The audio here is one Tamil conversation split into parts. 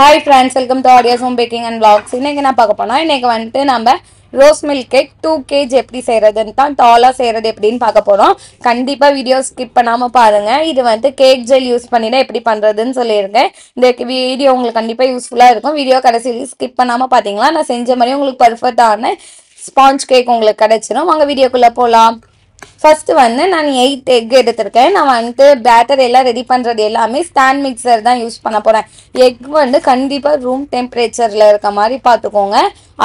Hi friends, welcome to Aaria's Home Baking and Vlogs. இன்னைக்கு நான் பார்க்க போனா இன்னைக்கு வந்து நம்ம ரோஸ் மில்க் கேக் 2 kg எப்படி செய்யறதுன்னு தான் டாலா செய்யறது எப்படின்னு பார்க்க போறோம். கண்டிப்பா வீடியோ ஸ்கிப் பண்ணாம பாருங்க. இது வந்து கேக் ஜெல் யூஸ் பண்ணி தான் எப்படி பண்றதுன்னு சொல்லியிருக்கேன். இந்த வீடியோ உங்களுக்கு கண்டிப்பா யூஸ்ஃபுல்லா இருக்கும். வீடியோ கடைசியில் ஸ்கிப் பண்ணாம பாத்தீங்களா நான் செஞ்ச மாதிரி உங்களுக்கு பர்ஃபெக்ட்டான ஸ்பாஞ்ச் கேக் உங்களுக்கு கிடைச்சிடும். வாங்க வீடியோக்குள்ள போலாம். ஃபர்ஸ்ட் வந்து நான் 8 எக் எடுத்திருக்கேன். நான் வந்து பேட்டர் எல்லாம் ரெடி பண்ணுறது எல்லாமே ஸ்டாண்ட் மிக்சர் தான் யூஸ் பண்ண போகிறேன். எக் வந்து கண்டிப்பாக ரூம் டெம்பரேச்சரில் இருக்க மாதிரி பார்த்துக்கோங்க.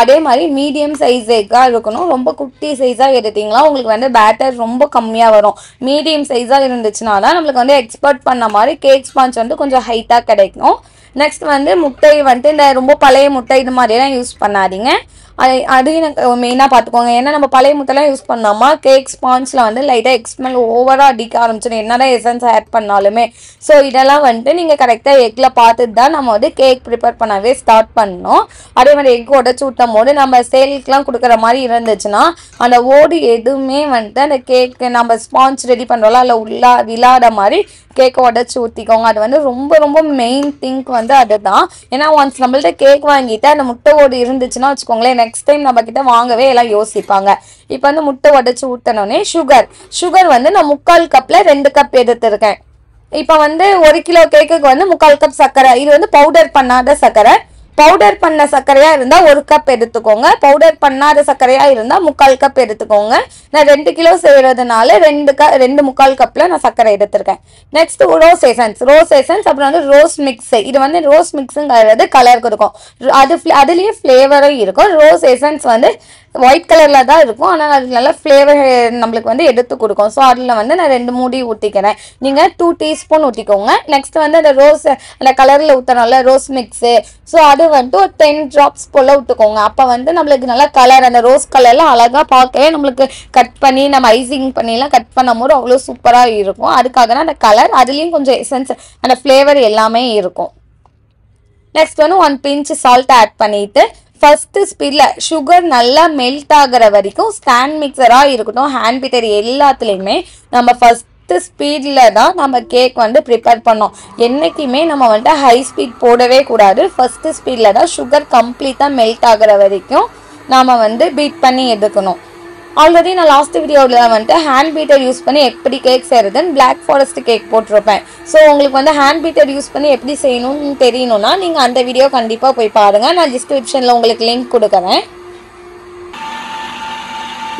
அதே மாதிரி மீடியம் சைஸ் எக்காக இருக்கணும். ரொம்ப குட்டி சைஸாக எடுத்தீங்களா உங்களுக்கு வந்து பேட்டர் ரொம்ப கம்மியாக வரும். மீடியம் சைஸாக இருந்துச்சுன்னா தான் நம்மளுக்கு வந்து எக்ஸ்போர்ட் பண்ண மாதிரி கேக் ஸ்பாஞ்ச் வந்து கொஞ்சம் ஹைட்டாக கிடைக்கும். நெக்ஸ்ட் வந்து முட்டை வந்து இந்த ரொம்ப பழைய முட்டை இது மாதிரியெல்லாம் யூஸ் பண்ணாதீங்க. அதையும் எனக்கு மெயினாக பார்த்துக்கோங்க. ஏன்னா நம்ம பழைய முட்டைலாம் யூஸ் பண்ணாமா கேக் ஸ்பான்ஸில் வந்து லைட்டாக எக்ஸ்மெல் ஓவராக அடிக்க ஆரம்பிச்சிடும் என்னதான் எசன்ஸ் ஆட் பண்ணாலுமே. ஸோ இதெல்லாம் வந்துட்டு நீங்கள் கரெக்டாக எக்கில் பார்த்துட்டு தான் நம்ம வந்து கேக் ப்ரிப்பேர் பண்ணவே ஸ்டார்ட் பண்ணணும். அதே மாதிரி எக் உடச்சி விட்டும் போது நம்ம சேலுக்குலாம் கொடுக்குற மாதிரி இருந்துச்சுன்னா அந்த ஓடு எதுவுமே வந்துட்டு அந்த கேக் நம்ம ஸ்பான்ஸ் ரெடி பண்ணுறோம்ல அதில் விழாத மாதிரி கேக்கை உடச்சி ஊற்றிக்கோங்க. அது வந்து ரொம்ப ரொம்ப மெயின் திங்க் வந்து அதுதான். ஏன்னா ஒன்ஸ் நம்மள்ட்ட கேக் வாங்கிட்டு அந்த முட்டை ஓடு இருந்துச்சுன்னா வச்சுக்கோங்களேன் நெக்ஸ்ட் டைம் நம்ம கிட்ட வாங்கவே எல்லாம் யோசிப்பாங்க. இப்போ வந்து முட்டை உடச்சி ஊற்றினோடனே சுகர் வந்து நான் 3/4 கப்ல 2 கப் எடுத்திருக்கேன். இப்போ வந்து 1 கிலோ கேக்குக்கு வந்து 3/4 கப் சர்க்கரை. இது வந்து பவுடர் பண்ணாத சர்க்கரை. பவுடர் பண்ண சர்க்கரையா இருந்தா 1 கப் எடுத்துக்கோங்க. பவுடர் பண்ணாத சர்க்கரையா இருந்தா 3/4 கப் எடுத்துக்கோங்க. நான் 2 கிலோ செய்யறதுனால 2/4 கப்ல நான் சர்க்கரை எடுத்திருக்கேன். நெக்ஸ்ட் ரோஸ் எசன்ஸ் அப்புறம் வந்து ரோஸ் மிக்ஸ். இது வந்து ரோஸ் மிக்ஸுங்கிறது கலருக்கு இருக்கும். அதுலயே ஃபிளேவரும் இருக்கும். ரோஸ் எசன்ஸ் வந்து ஒயிட் கலர்ல தான் இருக்கும். ஆனால் அது நல்லா ஃப்ளேவர் நம்மளுக்கு வந்து எடுத்து கொடுக்கும். ஸோ அதில் வந்து நான் 2 மூடி ஊற்றிக்கிறேன். நீங்கள் 2 டீஸ்பூன் ஊற்றிக்கோங்க. நெக்ஸ்ட் வந்து அந்த ரோஸ் அந்த கலரில் ஊற்றணும்ல ரோஸ் மிக்ஸு. ஸோ அது வந்துட்டு ஒரு 10 ட்ராப்ஸ் போல் ஊற்றுக்கோங்க. அப்போ வந்து நம்மளுக்கு நல்லா கலர் அந்த ரோஸ் கலர்லாம் அழகாக பார்க்கவே நம்மளுக்கு கட் பண்ணி நம்ம ஐசிங் பண்ணிலாம் கட் பண்ணும் போது அவ்வளோ சூப்பராக இருக்கும். அதுக்காக தான் அந்த கலர் அதுலேயும் கொஞ்சம் எசன்ஸ் அந்த ஃப்ளேவர் எல்லாமே இருக்கும். நெக்ஸ்ட் வந்து 1 பிஞ்ச் சால்ட் ஆட் பண்ணிவிட்டு ஃபர்ஸ்ட் ஸ்பீடில் சுகர் நல்லா மெல்ட் ஆகிற வரைக்கும் ஸ்டாண்ட் மிக்சராக இருக்கட்டும் ஹேண்ட் பீட்டர் எல்லாத்துலேயுமே நம்ம ஃபர்ஸ்ட் ஸ்பீடில் தான் நம்ம கேக் வந்து ப்ரிப்பேர் பண்ணோம். என்றைக்குமே நம்ம வந்து ஹை ஸ்பீட் போடவே கூடாது. ஃபர்ஸ்ட் ஸ்பீடில் தான் சுகர் கம்ப்ளீட்டாக மெல்ட் ஆகிற வரைக்கும் நாம் வந்து பீட் பண்ணி எடுக்கணும். ஆல்ரெடி நான் லாஸ்ட் வீடியோவில் வந்துட்டு ஹேண்ட் பீட்டர் யூஸ் பண்ணி எப்படி கேக் செய்கிறதுன்னு பிளாக் ஃபாரஸ்ட் கேக் போட்டிருப்பேன். ஸோ உங்களுக்கு வந்து ஹேண்ட் பீட்டர் யூஸ் பண்ணி எப்படி செய்யணும்னு தெரியணும்னா நீங்கள் அந்த வீடியோ கண்டிப்பாக போய் பாருங்கள். நான் டிஸ்கிரிப்ஷனில் உங்களுக்கு லிங்க் கொடுக்குறேன்.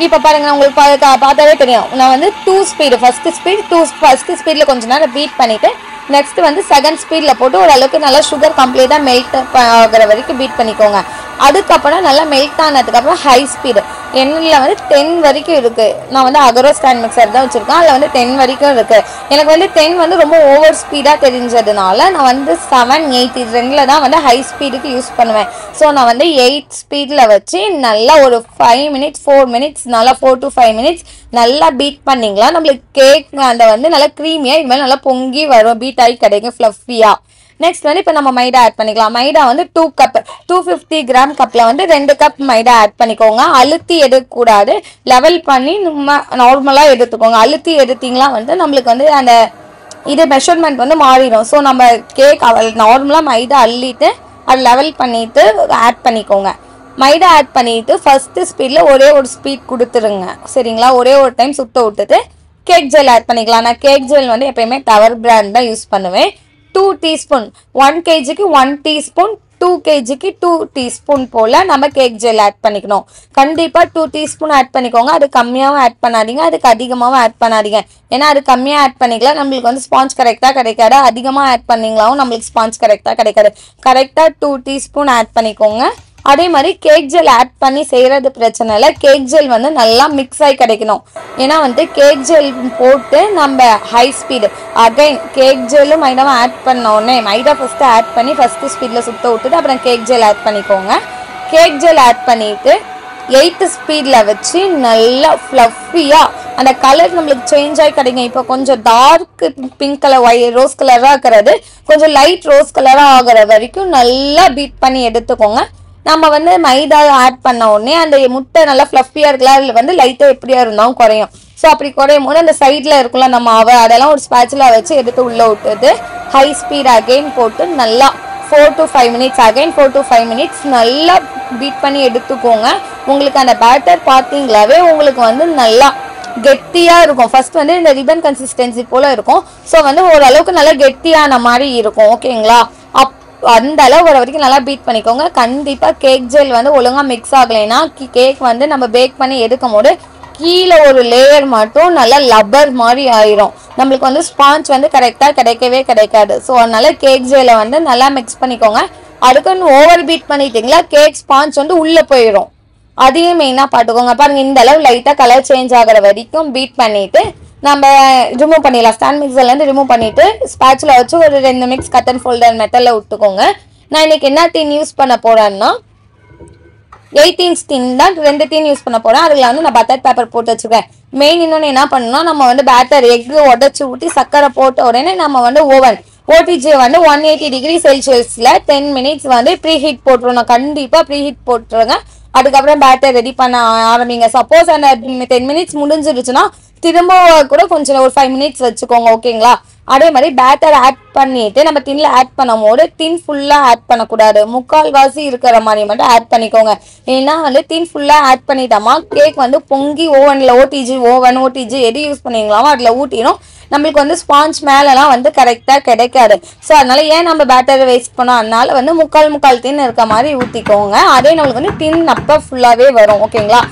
இப்போ பாருங்கள் உங்களுக்கு பார்த்தாவே தெரியும். நான் வந்து 2 ஸ்பீடு ஃபர்ஸ்ட் ஸ்பீடில் கொஞ்சம் நேரம் பீட் பண்ணிவிட்டு நெக்ஸ்ட் வந்து செகண்ட் ஸ்பீடில் போட்டு ஓரளவுக்கு நல்லா சுகர் கம்ப்ளீட்டாக மெல்ட் ஆகிற வரைக்கும் பீட் பண்ணிக்கோங்க. அதுக்கப்புறம் நல்லா மெல்ட் ஆனதுக்கப்புறம் ஹை ஸ்பீடு எண்ணில் வந்து 10 வரைக்கும் இருக்குது. நான் வந்து அகரோ ஸ்டாண்ட் மிக்சர் தான் வச்சுருக்கேன். அதில் வந்து 10 வரைக்கும் இருக்குது. எனக்கு வந்து 10 வந்து ரொம்ப ஓவர் ஸ்பீடாக தெரிஞ்சதுனால நான் வந்து 7, 8 இது 2ல் தான் வந்து ஹை ஸ்பீடுக்கு யூஸ் பண்ணுவேன். ஸோ நான் வந்து 8 ஸ்பீடில் வச்சு நல்லா ஒரு 5 மினிட்ஸ் 4 மினிட்ஸ் நல்லா 4 to 5 மினிட்ஸ் நல்லா பீட் பண்ணிங்களா நம்மளுக்கு கேக் அந்த வந்து நல்லா க்ரீமியாக இது மாதிரி நல்லா பொங்கி வரும். பீட் ஆகி கிடைக்கும் ஃப்ளஃபியாக. நெக்ஸ்ட் வந்து இப்போ நம்ம மைதா ஆட் பண்ணிக்கலாம். மைதா வந்து 2 கப் 250 கிராம் கப்பில் வந்து 2 கப் மைதா ஆட் பண்ணிக்கோங்க. அழுத்தி எடுக்கக்கூடாது. லெவல் பண்ணி நம்ம நார்மலாக எடுத்துக்கோங்க. அழுத்தி எடுத்திங்களா வந்து நம்மளுக்கு வந்து அந்த இது மெஷர்மெண்ட் வந்து மாறிடும். ஸோ நம்ம கேக் நார்மலாக மைதா அள்ளிட்டு அது லெவல் பண்ணிவிட்டு ஆட் பண்ணிக்கோங்க. மைதா ஆட் பண்ணிவிட்டு ஃபஸ்ட்டு ஸ்பீடில் ஒரே ஒரு ஸ்பீட் கொடுத்துருங்க. சரிங்களா? ஒரே ஒரு டைம் சுத்த விட்டுட்டு கேக் ஜெல் ஆட் பண்ணிக்கலாம். நான் கேக் ஜெல் வந்து எப்பயுமே டவர் பிராண்ட் தான் யூஸ் பண்ணுவேன். 2 டீஸ்பூன் 1 kgக்கு 1 டீஸ்பூன் 2 kgக்கு 2 டீஸ்பூன் போல் நம்ம கேக் ஜெல் ஆட் பண்ணிக்கணும். கண்டிப்பாக 2 டீஸ்பூன் ஆட் பண்ணிக்கோங்க. அது கம்மியாகவும் ஆட் பண்ணாதீங்க, அதுக்கு அதிகமாகவும் ஆட் பண்ணாதீங்க. ஏன்னா அது கம்மியாக ஆட் பண்ணிக்கலாம் நம்மளுக்கு வந்து ஸ்பாஞ்ச் கரெக்டாக கிடைக்காது. அதிகமாக ஆட் பண்ணிங்களாவும் நம்மளுக்கு ஸ்பாஞ்ச் கரெக்டாக கிடைக்காது. கரெக்டாக 2 டீஸ்பூன் ஆட் பண்ணிக்கோங்க. அதே மாதிரி கேக் ஜெல் ஆட் பண்ணி செய்கிறது பிரச்சனை இல்லை. கேக் ஜெல் வந்து நல்லா மிக்ஸ் ஆகி கிடைக்கணும். ஏன்னா வந்து கேக் ஜெல் போட்டு நம்ம ஹை ஸ்பீடு அகைன் கேக் ஜெல்லும் மைதாவும் ஆட் பண்ண உடனே மைதா ஃபஸ்ட்டு ஆட் பண்ணி ஃபஸ்ட்டு ஸ்பீடில் சுற்ற விட்டுட்டு அப்புறம் கேக் ஜெல் ஆட் பண்ணிக்கோங்க. கேக் ஜெல் ஆட் பண்ணிவிட்டு 8 ஸ்பீடில் வச்சு நல்லா ஃப்ளஃபியாக அந்த கலர் நம்மளுக்கு சேஞ்ச் ஆகி கிடைக்கும். இப்போ கொஞ்சம் டார்க் பிங்க் கலர் ரோஸ் கலராக இருக்கிறது கொஞ்சம் லைட் ரோஸ் கலராக ஆகிற வரைக்கும் நல்லா பீட் பண்ணி எடுத்துக்கோங்க. நம்ம வந்து மைதா ஆட் பண்ண உடனே அந்த முட்டை நல்லா ஃப்ளஃபியாக இருக்கலாம். அதில் வந்து லைட்டாக எப்படியா இருந்தாலும் குறையும். ஸோ அப்படி குறையும் போது அந்த சைடில் இருக்குல்ல நம்ம அதெல்லாம் ஒரு ஸ்பேச்சுலா வச்சு எடுத்து உள்ளே விட்டுட்டு ஹை ஸ்பீட் அகெயின் போட்டு நல்லா 4 to 5 minutes again 4 to 5 minutes நல்லா பீட் பண்ணி எடுத்துக்கோங்க. உங்களுக்கு அந்த பேட்டர் பார்த்தீங்களாவே உங்களுக்கு வந்து நல்லா கெட்டியா இருக்கும். ஃபர்ஸ்ட் வந்து இந்த ரிப்பன் கன்சிஸ்டன்சி போல இருக்கும். ஸோ வந்து ஓரளவுக்கு நல்லா கெட்டியான மாதிரி இருக்கும். ஓகேங்களா? அந்த அளவு வர வரைக்கும் நல்லா பீட் பண்ணிக்கோங்க. கண்டிப்பா கேக் ஜெல் வந்து ஒழுங்கா மிக்ஸ் ஆகலைன்னா கேக் வந்து நம்ம பேக் பண்ணி எடுக்கும் போது கீழே ஒரு லேயர் மட்டும் நல்லா லப்பர் மாதிரி ஆயிரும். நம்மளுக்கு வந்து ஸ்பாஞ்ச் வந்து கரெக்டா கிடைக்கவே கிடைக்காது. ஸோ அதனால கேக் ஜெல்லை வந்து நல்லா மிக்ஸ் பண்ணிக்கோங்க. அதுக்குன்னு ஓவர் பீட் பண்ணிட்டீங்களா கேக் ஸ்பாஞ்ச் வந்து உள்ள போயிடும். அதையும் மெயினாக பார்த்துக்கோங்க. பாருங்க இந்த அளவு லைட்டாக கலர் சேஞ்ச் ஆகிற வரைக்கும் பீட் பண்ணிட்டு நம்ம ரிமூவ் பண்ணிடலாம். ஸ்டாண்ட் மிக்சர்லேருந்து ரிமூவ் பண்ணிட்டு ஸ்பேட்சில் வச்சு ஒரு 2 மிக்ஸ் கட் அண்ட் ஃபோல்டர் மெத்தடில் விட்டுக்கோங்க. நான் இன்னைக்கு என்ன டின் யூஸ் பண்ண போறேன்னா 18 டின் தான் 2 டின் யூஸ் பண்ண போறேன். அதில் வந்து நான் பட்டர் பேப்பர் போட்டு வச்சுருக்கேன். மெயின் இன்னொன்று என்ன பண்ணணும்னா நம்ம வந்து பேட்டர் எக்கு உடச்சி ஊற்றி சக்கரை போட்ட உடனே நம்ம வந்து ஓவன் ஓடிஜி வந்து 180 டிகிரி செல்சியஸில் 10 மினிட்ஸ் வந்து ப்ரீ ஹீட் போட்டுருணும். கண்டிப்பாக ப்ரீ ஹீட் போட்டுருங்க. அதுக்கப்புறம் பேட்டர் ரெடி பண்ண ஆரம்பிங்க. சப்போஸ் அந்த 10 மினிட்ஸ் முடிஞ்சிருச்சுன்னா திரும்ப கூட கொஞ்சம் ஒரு 5 மினிட்ஸ் வச்சுக்கோங்க. ஓகேங்களா? அதே மாதிரி பேட்டர் ஆட் பண்ணிட்டு நம்ம டின்ல ஆட் பண்ணும் போது டின் ஃபுல்லா ஆட் பண்ணக்கூடாது. முக்கால்வாசி இருக்கிற மாதிரி மட்டும் ஆட் பண்ணிக்கோங்க. ஏன்னா வந்து டின் ஃபுல்லா ஆட் பண்ணிட்டோமா கேக் வந்து பொங்கி ஓவன்ல ஓடிஜி எது யூஸ் பண்ணீங்களாமோ அதுல ஊட்டிடும். நம்மளுக்கு வந்து ஸ்பாஞ்ச் மேலலாம் வந்து கரெக்டா கிடைக்காது. ஸோ அதனால ஏன் நம்ம பேட்டரை வேஸ்ட் பண்ணோம்? அதனால வந்து முக்கால் டின் இருக்க மாதிரி ஊற்றிக்கோங்க. அதே நம்மளுக்கு வந்து டின் அப்போ ஃபுல்லாகவே வரும். ஓகேங்களா?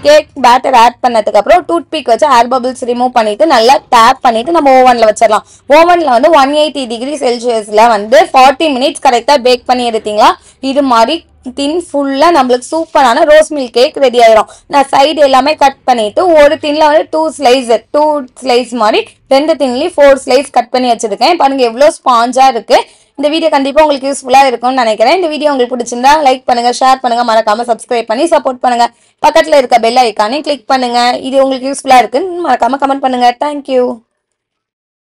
கேக் பேட்டர் ஆட் பண்ணதுக்கு அப்புறம் டூத் பிக் வச்சு ஏர் பபிள்ஸ் ரிமூவ் பண்ணிட்டு நல்லா டேப் பண்ணிட்டு நம்ம ஓவன்ல வச்சிடலாம். ஓவன்ல வந்து 180 டிகிரி செல்சியஸ்ல வந்து 40 மினிட்ஸ் கரெக்டா பேக் பண்ணி எடுத்தீங்களா இது மாதிரி டின் ஃபுல்லா நம்மளுக்கு சூப்பரான ரோஸ் மில்க் கேக் ரெடி ஆயிரும். நான் சைடு எல்லாமே கட் பண்ணிட்டு ஒரு டின்ல வந்து 2 ஸ்லைஸ் மாதிரி 2 டின்லயும் 4 ஸ்லைஸ் கட் பண்ணி வச்சிருக்கேன். பாருங்க எவ்வளவு ஸ்பாஞ்சா இருக்கு. இந்த வீடியோ கண்டிப்பா உங்களுக்கு யூஸ்ஃபுல்லா இருக்கும்னு நினைக்கிறேன். இந்த வீடியோ உங்களுக்கு பிடிச்சிருந்தா லைக் பண்ணுங்க, ஷேர் பண்ணுங்க, மறக்காம சப்ஸ்கிரைப் பண்ணி சப்போர்ட் பண்ணுங்க. பக்கத்துல இருக்க பெல் ஐக்கானை கிளிக் பண்ணுங்க. இது உங்களுக்கு யூஸ்ஃபுல்லா இருக்குன்னு மறக்காம கமெண்ட் பண்ணுங்க. தேங்க்யூ.